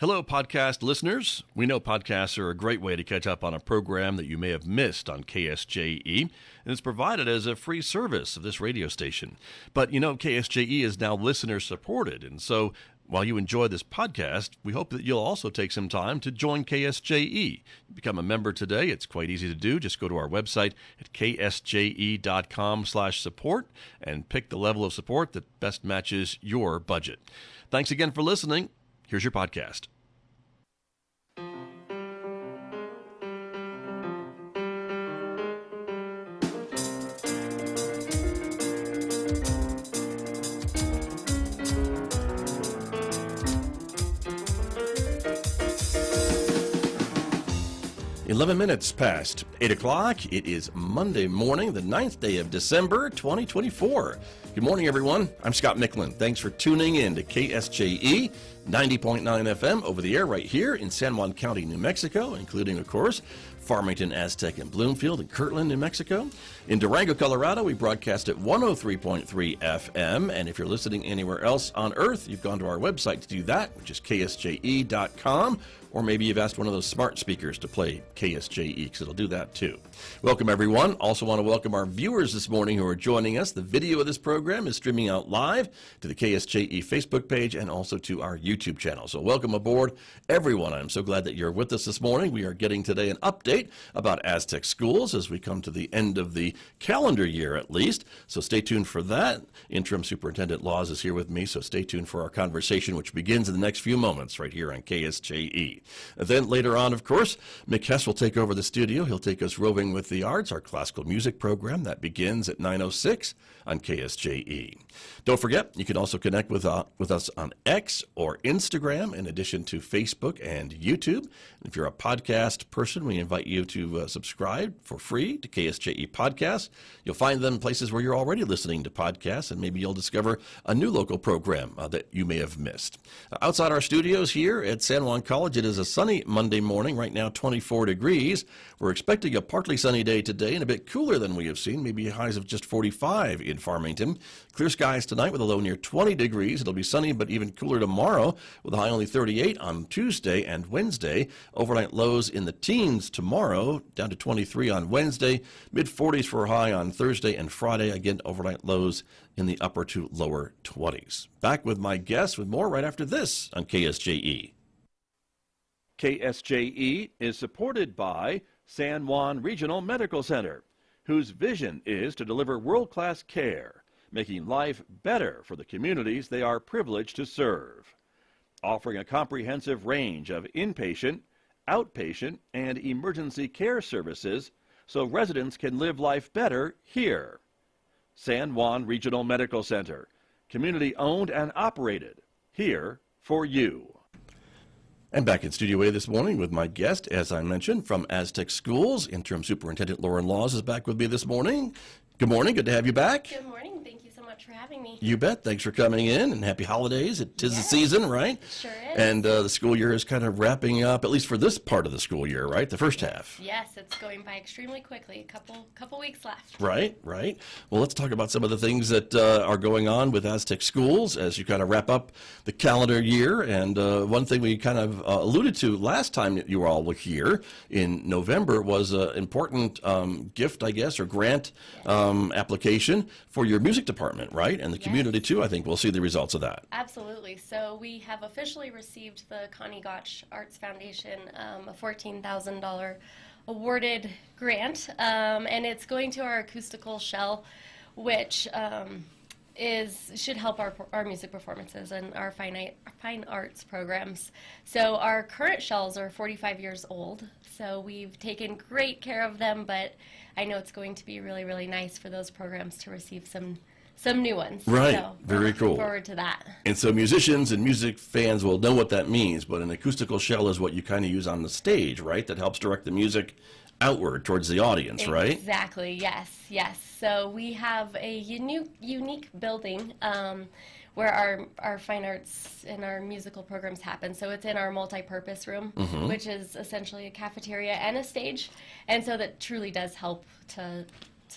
Hello, podcast listeners. We know podcasts are a great way to catch up on a program that you may have missed on KSJE, and it's provided as a free service of this radio station. But you know, KSJE is now listener-supported, and so while you enjoy this podcast, we hope that you'll also take some time to join KSJE. Become a member today. It's quite easy to do. Just go to our website at ksje.com/support and pick the level of support that best matches your budget. Thanks again for listening. Here's your podcast. 11 minutes past 8 o'clock. It is Monday morning, the 9th day of December, 2024. Good morning, everyone. I'm Scott Michlin. Thanks for tuning in to KSJE 90.9 FM over the air right here in San Juan County, New Mexico, including, of course, Farmington, Aztec, and Bloomfield, and Kirtland, New Mexico. In Durango, Colorado, we broadcast at 103.3 FM, and if you're listening anywhere else on Earth, you've gone to our website to do that, which is ksje.com, or maybe you've asked one of those smart speakers to play KSJE, because it'll do that too. Welcome, everyone. Also want to welcome our viewers this morning who are joining us. The video of this program is streaming out live to the KSJE Facebook page and also to our YouTube channel. So welcome aboard, everyone. I'm so glad that you're with us this morning. We are getting today an update about Aztec Schools as we come to the end of the calendar year, at least. So stay tuned for that. Interim Superintendent Laws is here with me, so stay tuned for our conversation, which begins in the next few moments right here on KSJE. And then later on, of course, Mick Hess will take over the studio. He'll take us roving with the arts, our classical music program that begins at 9:06 on KSJE. Don't forget, you can also connect with us on X or Instagram, in addition to Facebook and YouTube. If you're a podcast person, we invite you to subscribe for free to KSJE Podcasts. You'll find them places where you're already listening to podcasts, and maybe you'll discover a new local program that you may have missed. Outside our studios here at San Juan College, it is a sunny Monday morning, right now 24 degrees. We're expecting a partly sunny day today and a bit cooler than we have seen, maybe highs of just 45 in Farmington. Clear skies tonight with a low near 20 degrees. It'll be sunny but even cooler tomorrow with a high only 38 on Tuesday and Wednesday. Overnight lows in the teens tomorrow, down to 23 on Wednesday. Mid-40s for a high on Thursday and Friday. Again, overnight lows in the upper to lower 20s. Back with my guests with more right after this on KSJE. KSJE is supported by San Juan Regional Medical Center, whose vision is to deliver world-class care, making life better for the communities they are privileged to serve. Offering a comprehensive range of inpatient, outpatient, and emergency care services so residents can live life better here. San Juan Regional Medical Center, community-owned and operated, here for you. And back in Studio A this morning with my guest, as I mentioned, from Aztec Schools. Interim Superintendent Lauren Laws is back with me this morning. Good morning. Good to have you back. Good morning. Thank you so much for having me. You bet. Thanks for coming in, and happy holidays. It is the season, right? Sure is. And the school year is kind of wrapping up, at least for this part of the school year, right? The first half. Yes, it's going by extremely quickly. A couple weeks left. Right. Well, let's talk about some of the things that are going on with Aztec Schools as you kind of wrap up the calendar year. And one thing we kind of alluded to last time that you all were here in November was an important gift, I guess, or grant application for your music department, right? And the community, too. I think we'll see the results of that. Absolutely. So we have officially received the Connie Gotch Arts Foundation a $14,000 awarded grant, and it's going to our acoustical shell, which should help our music performances and our fine arts programs. So our current shells are 45 years old, so we've taken great care of them, but I know it's going to be really, really nice for those programs to receive some new ones. Right. So very cool. Looking forward to that. And so musicians and music fans will know what that means, but an acoustical shell is what you kind of use on the stage, right? That helps direct the music outward towards the audience, right? Exactly. Yes. So we have a unique building where our fine arts and our musical programs happen. So it's in our multi-purpose room, which is essentially a cafeteria and a stage, and so that truly does help to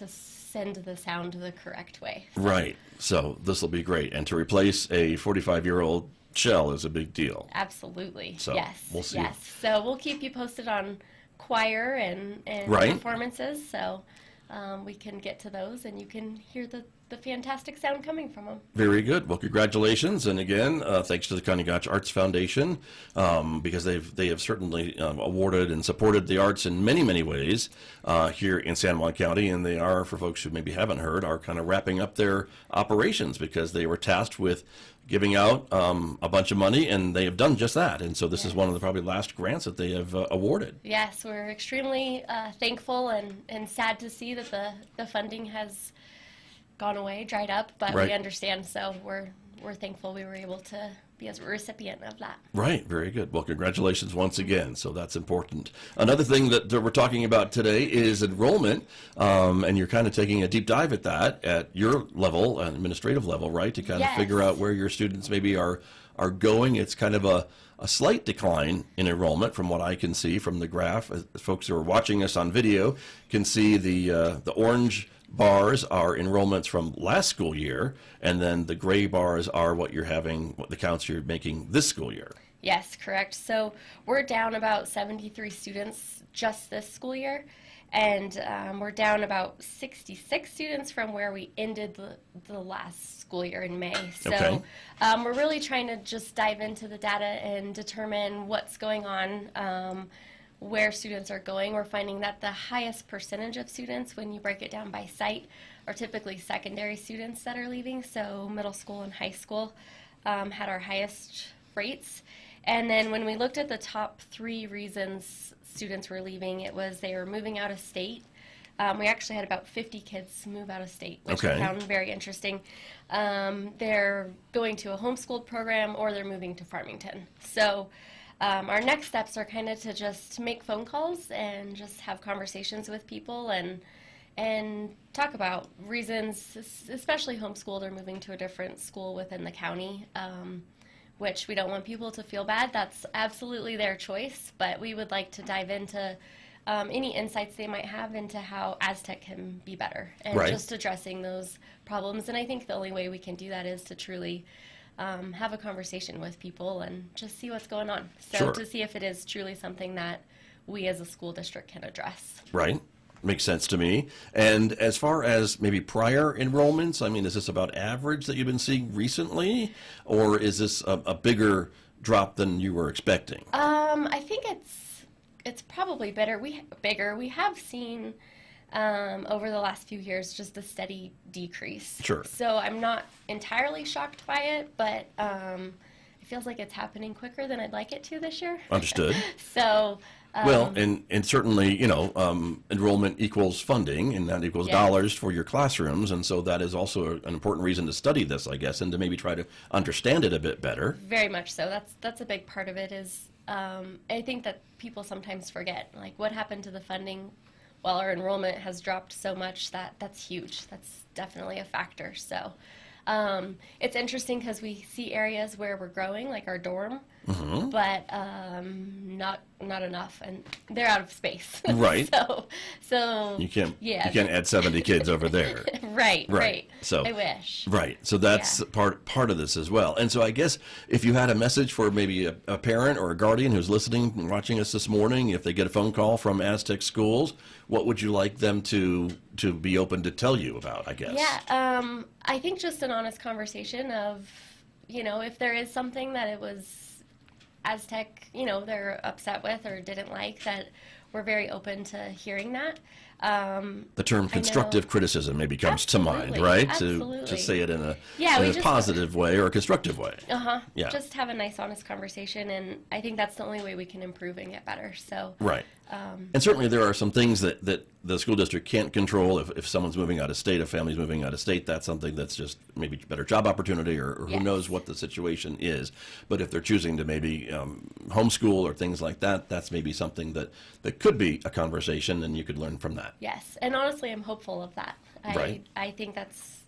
send the sound the correct way. Right. So this will be great. And to replace a 45-year-old shell is a big deal. Absolutely. So, yes. we'll see. Yes. So we'll keep you posted on choir and Right. performances. So we can get to those, and you can hear the fantastic sound coming from them. Very good. Well, congratulations, and again, thanks to the Connie Gotch Arts Foundation, because they have certainly awarded and supported the arts in many, many ways here in San Juan County, and they are, for folks who maybe haven't heard, are kind of wrapping up their operations because they were tasked with giving out a bunch of money, and they have done just that. And so this is one of the probably last grants that they have awarded. Yes, we're extremely thankful and sad to see that the funding has gone away, dried up, but Right. we understand, so we're thankful we were able to be a recipient of that. Right, very good. Well, congratulations once again. So that's important. Another thing that we're talking about today is enrollment, and you're kind of taking a deep dive at that at your level, an administrative level, right, to kind of Yes. figure out where your students maybe are going. It's kind of a slight decline in enrollment from what I can see from the graph. As folks who are watching us on video can see the orange bars are enrollments from last school year, and then the gray bars are what the counts you're making this school year. Yes, correct. So we're down about 73 students just this school year, and we're down about 66 students from where we ended the last school year in May. So Okay. we're really trying to just dive into the data and determine what's going on, where students are going. We're finding that the highest percentage of students, when you break it down by site, are typically secondary students that are leaving. So middle school and high school had our highest rates. And then when we looked at the top 3 reasons students were leaving, it was they were moving out of state. We actually had about 50 kids move out of state, which Okay. we found very interesting. They're going to a homeschooled program, or they're moving to Farmington. So our next steps are kind of to just make phone calls and just have conversations with people and talk about reasons, especially homeschooled or moving to a different school within the county, which we don't want people to feel bad. That's absolutely their choice, but we would like to dive into any insights they might have into how Aztec can be better and Right. just addressing those problems. And I think the only way we can do that is to truly have a conversation with people and just see what's going on. So Sure. to see if it is truly something that we as a school district can address. Right. Makes sense to me. And as far as maybe prior enrollments, I mean, is this about average that you've been seeing recently, or is this a bigger drop than you were expecting? I think it's probably bigger. We have seen over the last few years just a steady decrease. Sure. So I'm not entirely shocked by it, but it feels like it's happening quicker than I'd like it to this year. Understood. So Well, and certainly, enrollment equals funding, and that equals Yes. dollars for your classrooms, and so that is also an important reason to study this, I guess, and to maybe try to understand it a bit better. very much so. That's a big part of it. Is I think that people sometimes forget, like, what happened to the funding. While our enrollment has dropped so much, that's huge. That's definitely a factor. So it's interesting because we see areas where we're growing, like our dorm, but not enough, and they're out of space. Right. So You can't Yeah. you can't add 70 kids over there. right. So I wish. Right. So that's Yeah. part of this as well. And so I guess if you had a message for maybe a parent or a guardian who's listening and watching us this morning, if they get a phone call from Aztec Schools, what would you like them to be open to tell you about, I guess? Yeah, I think just an honest conversation of, if there is something that it was Aztec, they're upset with or didn't like, that we're very open to hearing that. The term constructive criticism maybe comes to mind, Absolutely, right? absolutely. To say it in a, Yeah, in we a just- positive way or a constructive way. Yeah. Just have a nice, honest conversation, and I think that's the only way we can improve and get better. So, Right. And certainly there are some things that the school district can't control. If someone's moving out of state, a family's moving out of state, that's something that's just maybe better job opportunity or who Yes. knows what the situation is. But if they're choosing to maybe homeschool or things like that, that's maybe something that could be a conversation and you could learn from that. yes, and honestly, I'm hopeful of that. Right. I think that's,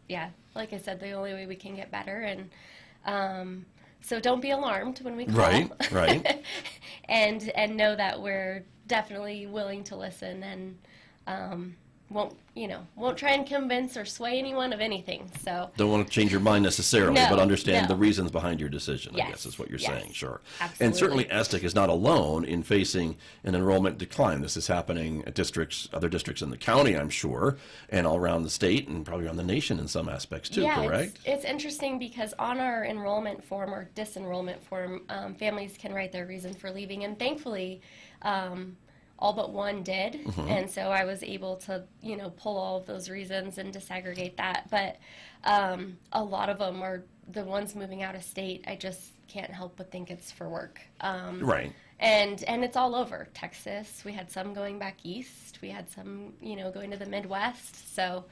like I said, the only way we can get better, and so don't be alarmed when we call. Right. and know that we're definitely willing to listen and won't try and convince or sway anyone of anything. So don't want to change your mind necessarily, No, but understand no. the reasons behind your decision, I Yes, guess is what you're yes, saying, sure. absolutely. And certainly Aztec is not alone in facing an enrollment decline. This is happening at other districts in the county, I'm sure, and all around the state and probably around the nation in some aspects too, yeah, correct? It's interesting because on our enrollment form or disenrollment form, families can write their reason for leaving, and thankfully, all but one did, and so I was able to, pull all of those reasons and disaggregate that. But a lot of them are the ones moving out of state. I just can't help but think it's for work. Right. And it's all over Texas. We had some going back east. We had some, going to the Midwest. So.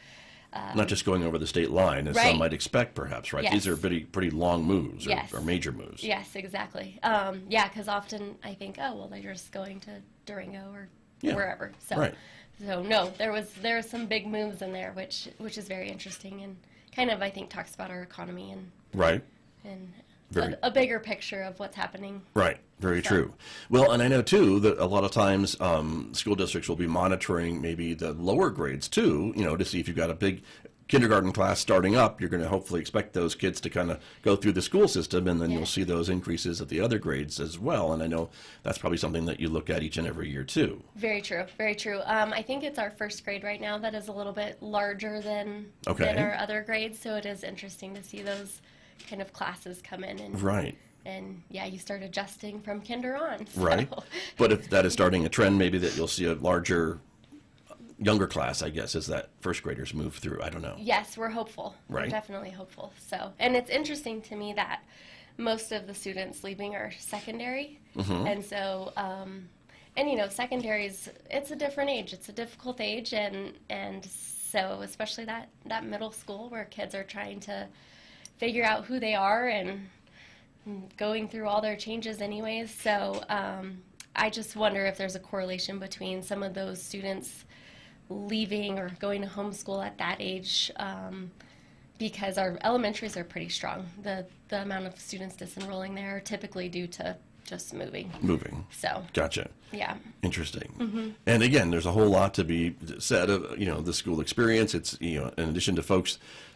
Not just going over the state line, as Right. some might expect, perhaps, right? Yes. These are pretty long moves or, Yes. or major moves. Yes, exactly. Yeah, because often I think, oh, well, they're just going to Durango or Yeah. wherever. So, Right. so no, there was some big moves in there, which is very interesting and kind of I think talks about our economy Right. and Very- a bigger picture of what's happening. Right. Very So- true. Well, and I know too that a lot of times school districts will be monitoring maybe the lower grades too, to see if you've got a big kindergarten class starting up. You're going to hopefully expect those kids to kind of go through the school system, and then Yeah. you'll see those increases at the other grades as well. And I know that's probably something that you look at each and every year too. Very true. Very true. I think it's our first grade right now that is a little bit larger than Okay. our other grades, so it is interesting to see those kind of classes come in and. Right. And yeah, you start adjusting from kinder on. So. Right. But if that is starting a trend, maybe that you'll see a larger, younger class, I guess, as that first graders move through. I don't know. Yes, we're hopeful. Right. We're definitely hopeful. So, and it's interesting to me that most of the students leaving are secondary, and so, secondaries, it's a different age. It's a difficult age, and so especially that middle school where kids are trying to figure out who they are and going through all their changes anyways. So I just wonder if there's a correlation between some of those students leaving or going to homeschool at that age, because our elementaries are pretty strong. The amount of students disenrolling there are typically due to just moving. So, Gotcha. yeah. Interesting. And again, there's a whole lot to be said of, the school experience. It's, in addition to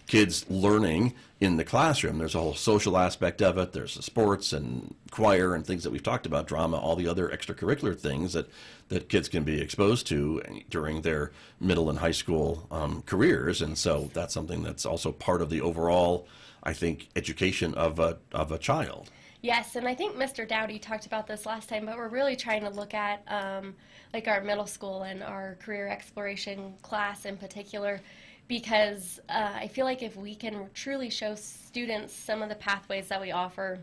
kids learning in the classroom, there's a whole social aspect of it. There's the sports and choir and things that we've talked about, drama, all the other extracurricular things that kids can be exposed to during their middle and high school careers. And so that's something that's also part of the overall, I think, education of a child. Yes, and I think Mr. Dowdy talked about this last time, but we're really trying to look at like our middle school and our career exploration class in particular, because I feel like if we can truly show students some of the pathways that we offer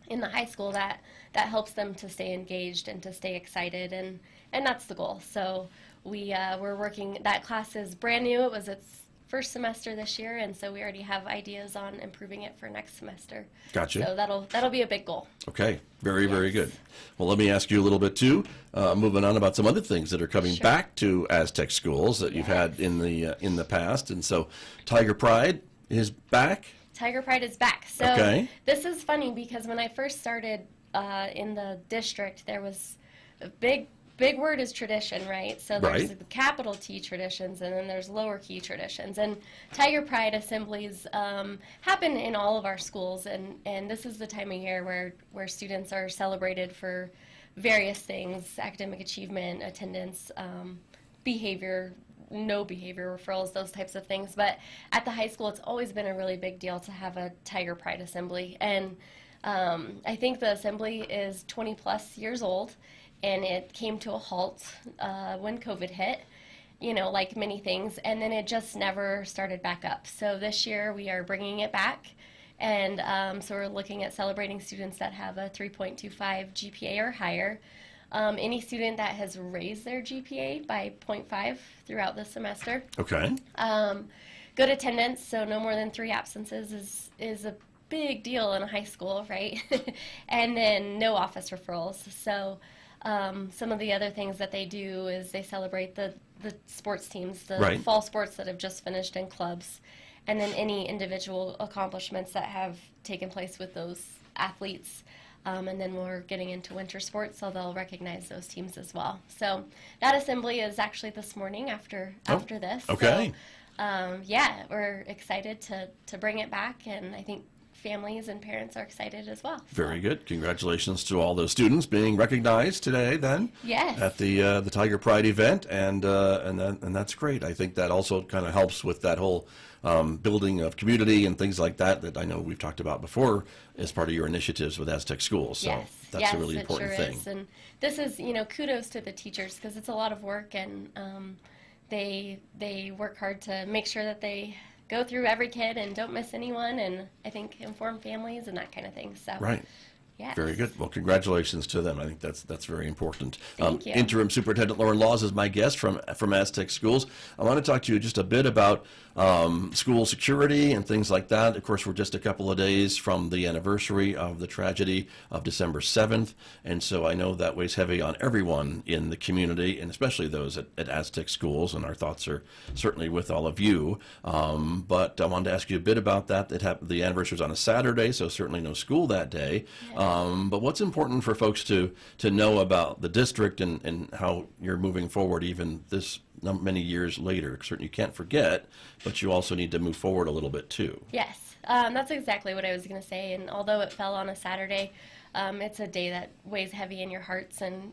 in the high school, that helps them to stay engaged and to stay excited, and that's the goal. So we're working, that class is brand new. It was its first semester this year, and so we already have ideas on improving it for next semester. Gotcha. So that'll be a big goal. Okay, very, very Yes. good. Well, let me ask you a little bit too, moving on about some other things that are coming Sure. back to Aztec schools that you've had in the past. And so Tiger Pride is back. Tiger Pride is back. So Okay. This is funny because when I first started in the district, there was a big word is tradition, right? So there's Right. the capital T traditions, and then there's lower key traditions. And Tiger Pride assemblies happen in all of our schools, and this is the time of year where students are celebrated for various things: academic achievement, attendance, behavior, no behavior referrals, those types of things. But at the high school, it's always been a really big deal to have a Tiger Pride assembly. And I think the assembly is 20 plus years old, and it came to a halt when COVID hit, like many things, and then it just never started back up. So this year we are bringing it back, and so we're looking at celebrating students that have a 3.25 GPA or higher. Any student that has raised their GPA by 0.5 throughout the semester. Okay. Good attendance, so no more than 3 absences is a big deal in a high school, right? And then no office referrals. So some of the other things that they do is they celebrate the sports teams, the Right. fall sports that have just finished in clubs, and then any individual accomplishments that have taken place with those athletes. And then we're getting into winter sports, so they'll recognize those teams as well. So that assembly is actually this morning after this. Okay. So, yeah, we're excited to bring it back, and I think families and parents are excited as well. Very good. Congratulations to all those students being recognized today then. Yes. At the Tiger Pride event, and that's great. I think that also kind of helps with that whole building of community and things like that I know we've talked about before as part of your initiatives with Aztec Schools. So yes. that's yes, a really important sure thing. Is. And this is, kudos to the teachers, because it's a lot of work, and they work hard to make sure that they go through every kid and don't miss anyone, and I think inform families and that kind of thing. So Right. Yes. Very good. Well, congratulations to them. I think that's very important. Thank you. Interim Superintendent Lauren Laws is my guest from Aztec Schools. I want to talk to you just a bit about school security and things like that. Of course, we're just a couple of days from the anniversary of the tragedy of December 7th, and so I know that weighs heavy on everyone in the community, and especially those at Aztec Schools, and our thoughts are certainly with all of you. But I wanted to ask you a bit about that. The anniversary was on a Saturday, so certainly no school that day. Yeah. But what's important for folks to know about the district and how you're moving forward even this many years later? Certainly you can't forget, but you also need to move forward a little bit too. Yes, that's exactly what I was going to say. And although it fell on a Saturday, it's a day that weighs heavy in your hearts. And,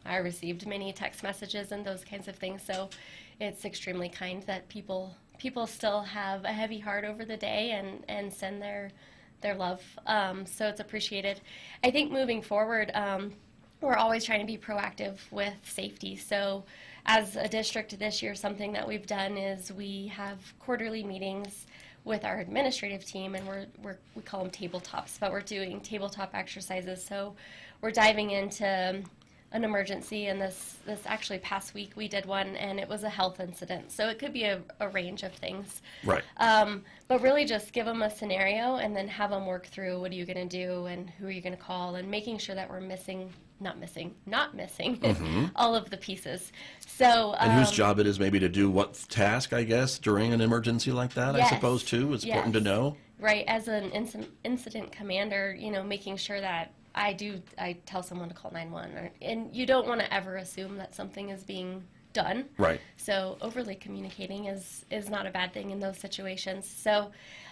I received many text messages and those kinds of things. So it's extremely kind that people still have a heavy heart over the day and send their love. So it's appreciated. I think moving forward, we're always trying to be proactive with safety. So as a district this year, something that we've done is we have quarterly meetings with our administrative team, and we call them tabletops, but we're doing tabletop exercises. So we're diving into an emergency, and this actually past week we did one, and it was a health incident. So it could be a range of things. Right. But really just give them a scenario and then have them work through what are you going to do and who are you going to call, and making sure that we're not missing all of the pieces. So and whose job it is maybe to do what task, I guess, during an emergency like that, yes, I suppose, too, is important to know. Right. As an incident commander, making sure that I tell someone to call 911, and you don't want to ever assume that something is being done. Right. So overly communicating is not a bad thing in those situations. So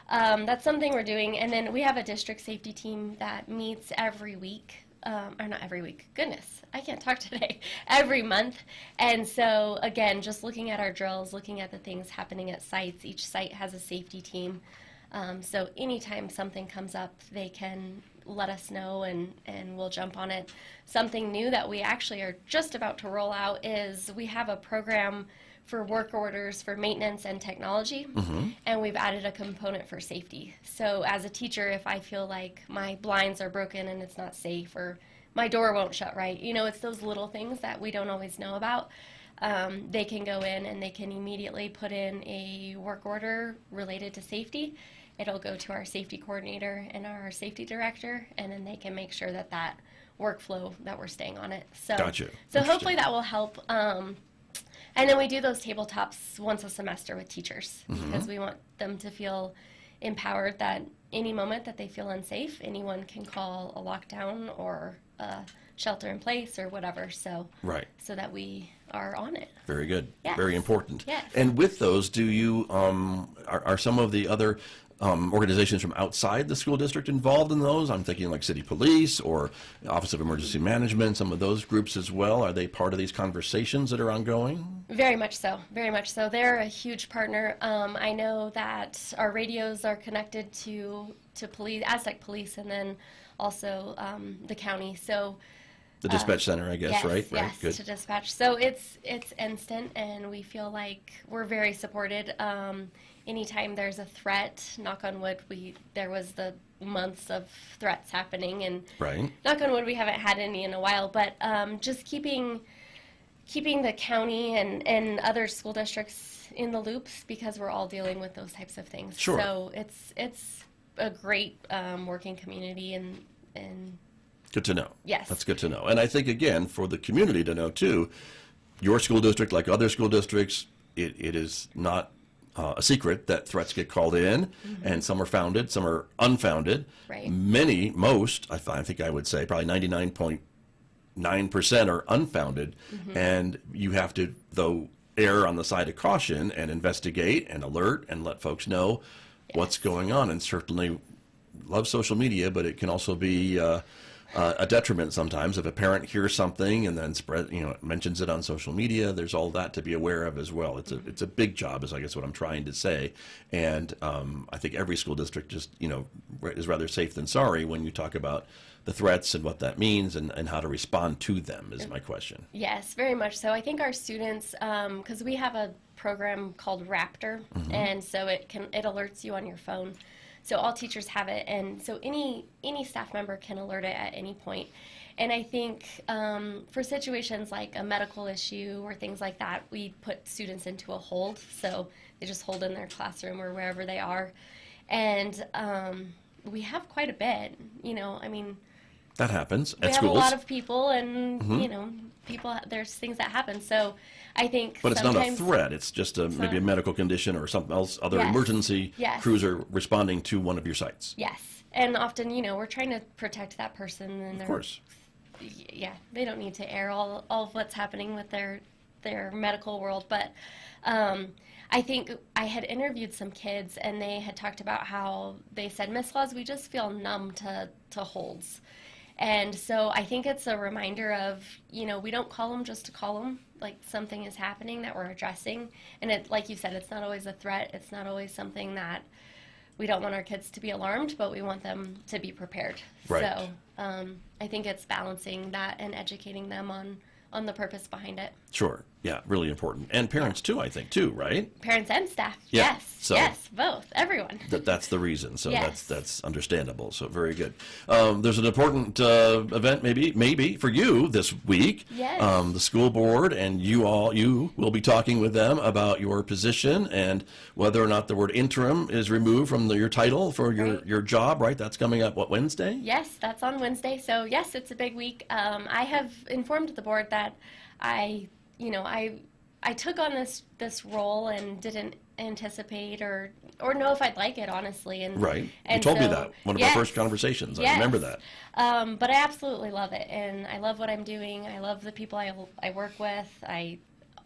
that's something we're doing. And then we have a district safety team that meets every week. Or not every week. Goodness, I can't talk today. Every month. And so, again, just looking at our drills, looking at the things happening at sites. Each site has a safety team. So anytime something comes up, they can let us know, and we'll jump on it. Something new that we actually are just about to roll out is we have a program for work orders for maintenance and technology, and we've added a component for safety. So as a teacher, if I feel like my blinds are broken and it's not safe, or my door won't shut right, it's those little things that we don't always know about. They can go in and they can immediately put in a work order related to safety. It'll go to our safety coordinator and our safety director, and then they can make sure that workflow, that we're staying on it. So, Gotcha. So hopefully that will help. And then we do those tabletops once a semester with teachers, because we want them to feel empowered that any moment that they feel unsafe, anyone can call a lockdown or a shelter in place or whatever. So, right. So that we are on it. Very good. Yes. Very important. Yes. And with those, do you are some of the other organizations from outside the school district involved in those? I'm thinking like City Police or Office of Emergency Management, some of those groups as well. Are they part of these conversations that are ongoing? Very much so. Very much so. They're a huge partner. I know that our radios are connected to police, Aztec Police, and then also the county. So the dispatch center, I guess, yes, right? Yes, right. Good. To dispatch. So it's instant, and we feel like we're very supported. Anytime there's a threat, knock on wood, there was the months of threats happening, and right. knock on wood, we haven't had any in a while, but just keeping the county and other school districts in the loops, because we're all dealing with those types of things. Sure. So it's a great working community, and good to know. Yes. That's good to know. And I think, again, for the community to know, too, your school district, like other school districts, it is not a secret that threats get called in, and some are founded, some are unfounded. Right. Most, I think I would say, probably 99.9% are unfounded, and you have to, though, err on the side of caution and investigate and alert and let folks know what's going on. And certainly love social media, but it can also be a detriment sometimes if a parent hears something and then mentions it on social media. There's all that to be aware of as well. It's a big job, is I guess what I'm trying to say. And I think every school district just is rather safe than sorry when you talk about the threats and what that means and how to respond to them is my question. Yes, very much so. I think our students, because we have a program called Raptor, and so it alerts you on your phone. So all teachers have it, and so any staff member can alert it at any point. And I think for situations like a medical issue or things like that, we put students into a hold. So they just hold in their classroom or wherever they are. And we have quite a bit, That happens we at have schools. a lot of people, and there's things that happen. So I think But it's not a threat. It's just maybe a medical condition or something else. Other emergency crews are responding to one of your sites. Yes. And often, we're trying to protect that person. And Of course. Yeah, they don't need to air all of what's happening with their medical world. But I think I had interviewed some kids, and they had talked about how they said, Miss Laws, we just feel numb to holds. And so I think it's a reminder of, we don't call them just to call them, like something is happening that we're addressing. And it, like you said, it's not always a threat. It's not always something that we don't want our kids to be alarmed, but we want them to be prepared. Right. So I think it's balancing that and educating them on the purpose behind it. Sure. Yeah, really important. And parents too, I think, too, right? Parents and staff. Yeah. Yes. So yes, both. Everyone. That's the reason. So Yes. that's understandable. So very good. There's an important event maybe for you this week. Yes. The school board and you will be talking with them about your position and whether or not the word interim is removed from your title for your job, right? That's coming up, Wednesday? Yes, that's on Wednesday. So yes, it's a big week. I have informed the board that I took on this role and didn't anticipate or know if I'd like it, honestly. And right. And you told me so, that one of yes, our first conversations. yes. I remember that. But I absolutely love it, and I love what I'm doing. I love the people I work with. I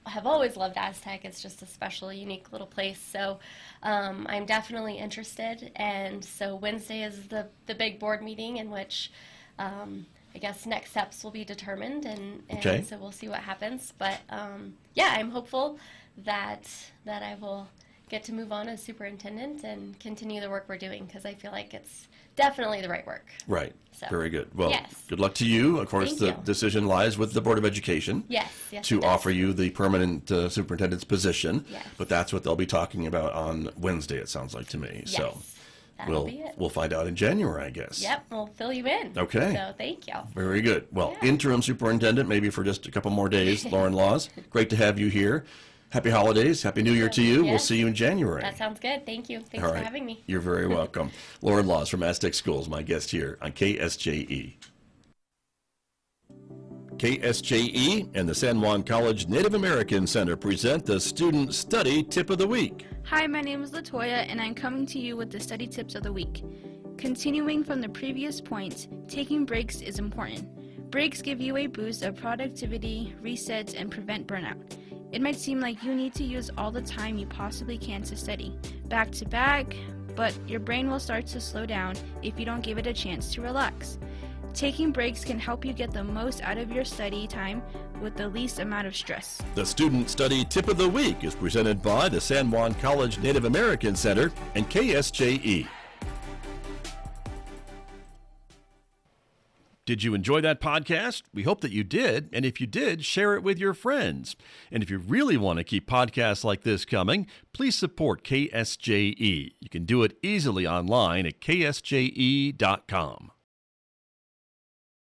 have always loved Aztec. It's just a special, unique little place. So I'm definitely interested. And so Wednesday is the big board meeting in which I guess next steps will be determined, and Okay. so we'll see what happens. But I'm hopeful that I will get to move on as superintendent and continue the work we're doing, because I feel like it's definitely the right work. Right. So, Very good. Well, yes. good luck to you. Of course, Thank the you. decision lies with the Board of Education. Yes, yes. To it does. offer you the permanent superintendent's position. Yes. But that's what they'll be talking about on Wednesday, it sounds like to me. Yes, So that'll be it. we'll find out in January, I guess. Yep, we'll fill you in. Okay. So thank you. Very good. Well, Yeah. interim superintendent, maybe for just a couple more days, Lauren Laws. Great to have you here. Happy holidays. Happy New Year to you. We'll Yes. see you in January. That sounds good. Thank you. Thanks All for right. having me. You're very welcome. Lauren Laws from Aztec Schools, my guest here on KSJE. KSJE and the San Juan College Native American Center present the Student Study Tip of the Week. Hi, my name is Latoya, and I'm coming to you with the study tips of the week. Continuing from the previous point, taking breaks is important. Breaks give you a boost of productivity, reset, and prevent burnout. It might seem like you need to use all the time you possibly can to study, back to back, but your brain will start to slow down if you don't give it a chance to relax. Taking breaks can help you get the most out of your study time with the least amount of stress. The Student Study Tip of the Week is presented by the San Juan College Native American Center and KSJE. Did you enjoy that podcast? We hope that you did. And if you did, share it with your friends. And if you really want to keep podcasts like this coming, please support KSJE. You can do it easily online at ksje.com.